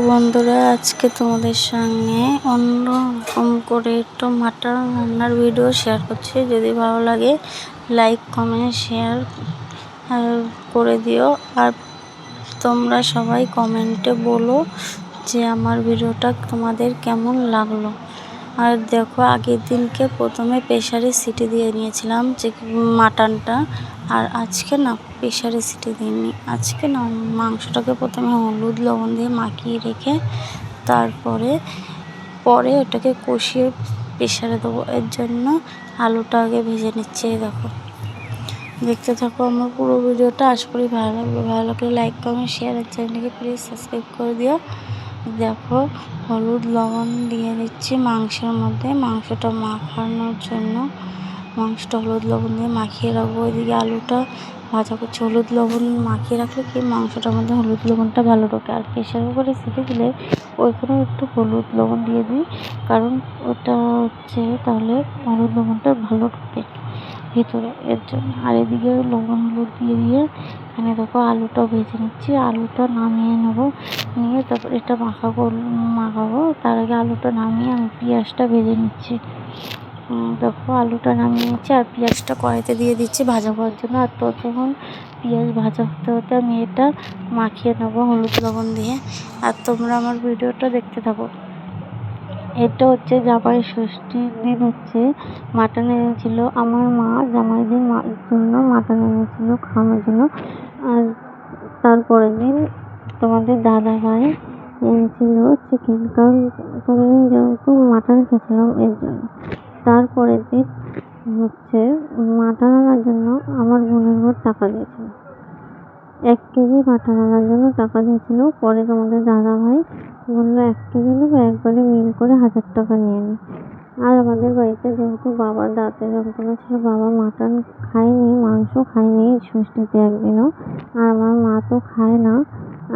বন্ধুরা, আজকে তোমাদের সঙ্গে অন্যরকম করে একটু মাটন রান্নার ভিডিও শেয়ার করছি। যদি ভালো লাগে লাইক কমেন্ট শেয়ার করে দিও। আর তোমরা সবাই কমেন্টে বলো যে আমার ভিডিওটা তোমাদের কেমন লাগলো। আর দেখো, আগের দিনকে প্রথমে প্রেসারে সিটি দিয়ে নিয়েছিলাম যে মাটনটা, আর আজকে না প্রেসারে সিটি দিইনি। আজকে না মাংসটাকে প্রথমে হলুদ লবণ দিয়ে মাখিয়ে রেখে তারপরে ওটাকে কষিয়ে প্রেসারে দেবো। এর জন্য আলুটা আগে ভেজে নিচ্ছে। দেখো, দেখতে থাকো আমার পুরো ভিডিওটা। আশা করি ভালো লাগবে। ভালো লাগলে লাইক কমেন্ট শেয়ার আর চ্যানেলটিকে প্লিজ সাবস্ক্রাইব করে দিও। দেখো, হলুদ লবণ দিয়ে দিচ্ছি মাংসের মধ্যে। মাংসটা মাখানোর জন্য মাংসটা হলুদ লবণ দিয়ে মাখিয়ে রাখবো। ওইদিকে আলুটা ভাজা করছি। হলুদ লবণ মাখিয়ে রাখলে কি মাংসটার মধ্যে হলুদ লবণটা ভালো ঢোকে। আর প্রেশার কুকারে সিটি দিলে ওইখানে একটু হলুদ লবণ দিয়ে দিই, কারণ ওটা হচ্ছে তাহলে হলুদ লবণটা ভালো ঢোকে ভিতরে, এর জন্য। আর এদিকে লবণ হলুদ দিয়ে এখানে দেখো আলুটাও ভেজে নিচ্ছি। আলুটা নামিয়ে নেবো, নিয়ে তারপর এটা মাখাবো। তার আগে আলুটা নামিয়ে আমি পেঁয়াজটা ভেজে নিচ্ছি। দেখো, আলুটা নামিয়ে নিচ্ছি আর পেঁয়াজটা কড়াইতে দিয়ে দিচ্ছি ভাজা করার জন্য। আর ততক্ষণ পেঁয়াজ ভাজা হতে হতে আমি এটা মাখিয়ে নেবো হলুদ লবণ দিয়ে। আর তোমরা আমার ভিডিওটা দেখতে থাকো। এটা হচ্ছে জামাই ষষ্ঠীর দিন হচ্ছে মাটন এনেছিল আমার মা। জামাই দিন জন্য মাটন এনেছিল খাওয়ানোর জন্য। আর তারপরের দিন তোমাদের দাদা ভাই এনেছিল চিকেন, কারণ কোনোদিন যেহেতু মাটন খেয়েছিলাম এর জন্য। তারপরের দিন হচ্ছে মাটন আনার জন্য আমার বোনের ঘর টাকা দিয়েছিল, 1 কেজি মাটন আনার জন্য টাকা দিয়েছিল। পরে তোমাদের দাদা ভাই বললো 1 কেজি নেবো, একবারে মিল করে 1000 টাকা নিয়ে নি। আর আমাদের বাড়িতে যেহেতু বাবার দাঁতের যন্ত্রণা ছিল, বাবা মাটন খায়নি, মাংস খায়নি ষষ্ঠীতে একদিনও। আর আমার মা তো খায় না।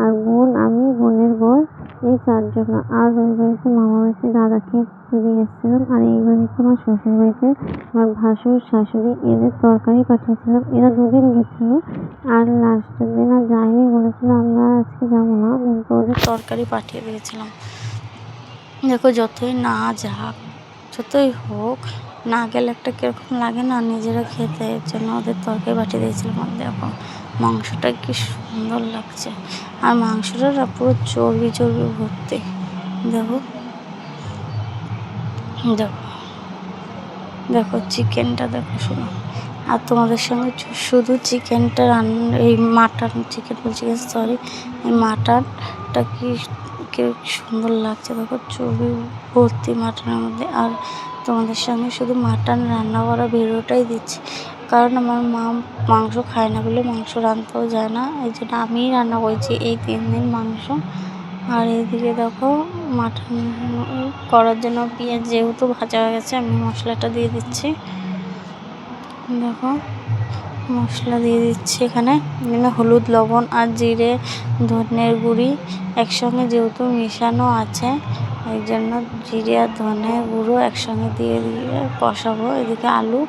আর বোন, আমি, বোনের বর, এই 4 জন। আর ওই বাড়িতে মামা বাড়িতে দাদাকে দিয়ে এসেছিলাম। আর এই বাড়িতে আমার শ্বশুর বাড়িতে আমার ভাসুর শাশুড়ি এদের তরকারি পাঠিয়েছিলাম। এরা 2 দিন গেছিলো, আর লাস্টের দিন আর যায়নি, বলেছিল আমরা আজকে যাবো না, কিন্তু ওদের তরকারি পাঠিয়ে দিয়েছিলাম। দেখো, যতই না যাক, যতই হোক, না গেলে একটা কীরকম লাগে না নিজেরা খেতে, এর জন্য ওদের তরকারি পাঠিয়ে দিয়েছিলাম। আর দেখো মাংসটা কি সুন্দর লাগছে। আর মাংসটা না পুরো চর্বি ভর্তি। দেখো দেখো দেখো চিকেনটা দেখো শুনো। আর তোমাদের সঙ্গে শুধু চিকেনটা এই চিকেন সরি, এই মাটনটা কি সুন্দর লাগছে। দেখো চর্বি ভর্তি মাটনের মধ্যে। আর তোমাদের সঙ্গে শুধু মাটন রান্না করা ভিডিওটাই দিচ্ছি, কারণ আমার মা মাংস খায় না বলে মাংস রাঁধতেও যায় না। এই জন্য আমিই রান্না করেছি এই 3 দিন মাংস। আর এইদিকে দেখো মাটন করার জন্য পেঁয়াজ যেহেতু ভাজা হয়ে গেছে, আমি মশলাটা দিয়ে দিচ্ছি। দেখো মশলা দিয়ে দিচ্ছি এখানে হলুদ লবণ আর জিরে ধনের গুঁড়ি একসঙ্গে যেহেতু মেশানো আছে, এই জন্য জিরে আর ধনে গুঁড়ো একসঙ্গে দিয়ে কষাবো। এদিকে আলু,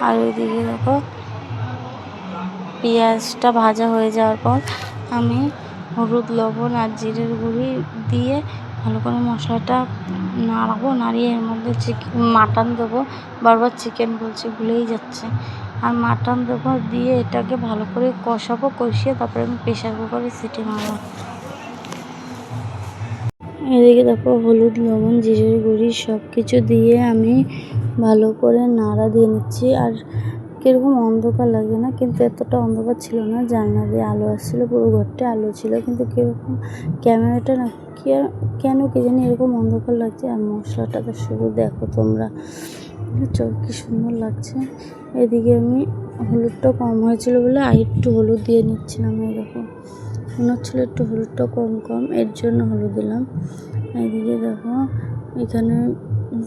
আর ওইদিকে দেখো পেঁয়াজটা ভাজা হয়ে যাওয়ার পর আমি হলুদ লবণ আর জিরের গুঁড়ি দিয়ে ভালো করে মশলাটা নাড়াবো। নাড়িয়ে এর মধ্যে মাটন দেবো। বারবার চিকেন বলছি, ভুলেই যাচ্ছে। আর মাটন দেবো, দিয়ে এটাকে ভালো করে কষাবো। কষিয়ে তারপরে আমি প্রেশার কুকারে সিটি মারবো। এদিকে দেখো হলুদ লবণ জিরের গুঁড়ি সব কিছু দিয়ে আমি ভালো করে নাড়া দিয়ে নিচ্ছি। আর কীরকম অন্ধকার লাগে না, কিন্তু এতটা অন্ধকার ছিল না। জানলা দিয়ে আলো আসছিলো, পুরো ঘরটা আলো ছিল, কিন্তু কীরকম ক্যামেরাটা না কেন কি জানি এরকম অন্ধকার লাগছে। আর মশলাটা তো শুধু দেখো তোমরা, কি সুন্দর লাগছে। এদিকে আমি হলুদটা কম হয়েছিল বলে আর একটু হলুদ দিয়ে নিচ্ছিলাম। এরকম মনে হচ্ছিলো একটু হলুদটা কম, এর জন্য হলুদ দিলাম। এদিকে দেখো এখানে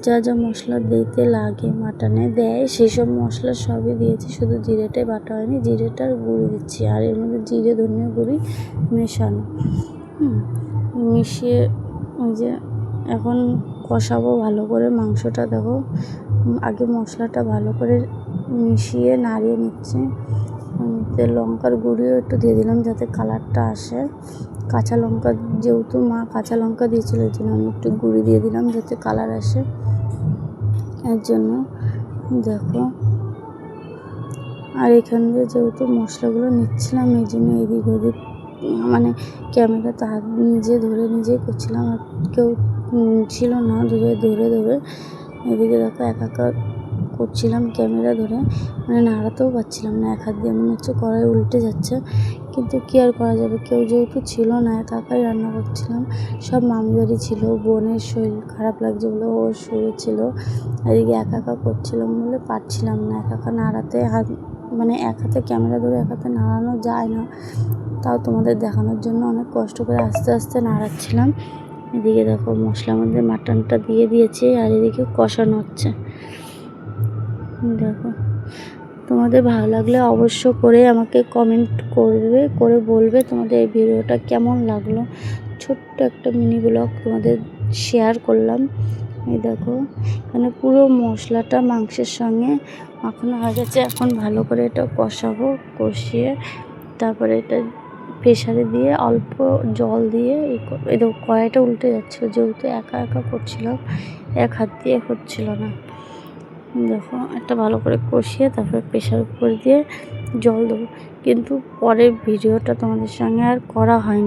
যা যা মশলা দিতে লাগে মাটনে দেয়, সেই সব মশলা সবই দিয়েছি, শুধু জিরেটাই বাটা হয়নি। জিরেটার গুঁড়ি দিচ্ছি, আর এর মধ্যে জিরে ধনিয়া গুঁড়ি মেশানো। মিশিয়ে ওই যে এখন কষাবো ভালো করে মাংসটা। দেখো আগে মশলাটা ভালো করে মিশিয়ে নাড়িয়ে নিচ্ছি। লঙ্কার গুঁড়িও একটু দিয়ে দিলাম যাতে কালারটা আসে। কাঁচা লঙ্কা, যেহেতু মা কাঁচা লঙ্কা দিয়েছিল এর জন্য আমি একটু গুঁড়ি দিয়ে দিলাম যাতে কালার আসে, এর জন্য। দেখো, আর এখান দিয়ে যেহেতু মশলাগুলো নিচ্ছিলাম এই জন্য এদিক ওদিক মানে ক্যামেরাতে হাত নিজেই করছিলাম, আর কেউ ছিল না ধরে এদিকে দেখো একা করছিলাম ক্যামেরা ধরে, মানে নাড়াতেও পারছিলাম না, এক হাত দিয়ে মনে হচ্ছে কড়াই উল্টে যাচ্ছে, কিন্তু কী আর করা যাবে, কেউ যেহেতু ছিল না, একাই রান্না করছিলাম। সব মামি বাড়ি ছিল, বোনের শরীর খারাপ লাগছে বলে ও শুয়েছিল, এদিকে একা করছিলাম বলে পারছিলাম না, একা নাড়াতে মানে এক হাতে ক্যামেরা ধরে এক হাতে নাড়ানো যায় না, তাও তোমাদের দেখানোর জন্য অনেক কষ্ট করে আস্তে নাড়াচ্ছিলাম। এদিকে দেখো মশলার মধ্যে মাটনটা দিয়ে দিয়েছি, আর এদিকে কষানো হচ্ছে। দেখো, তোমাদের ভালো লাগলে অবশ্য করে আমাকে কমেন্ট করে বলবে তোমাদের এই ভিডিওটা কেমন লাগলো। ছোট্ট একটা মিনি ব্লগ তোমাদের শেয়ার করলাম। এই দেখো, এখানে পুরো মশলাটা মাংসের সঙ্গে মাখানো হয়ে গেছে, এখন ভালো করে এটা কষাবো, কষিয়ে তারপরে এটা প্রেশারে দিয়ে অল্প জল দিয়ে এই দেখো কড়াইটা উল্টে যাচ্ছিলো, যেহেতু একা করছিলাম, এক হাত দিয়ে হচ্ছিল না। দেখো, একটা ভালো করে কষিয়ে তারপরে প্রেশার উপর দিয়ে জল দেবো, কিন্তু পরের ভিডিওটা তোমাদের সঙ্গে আর করা হয়নি।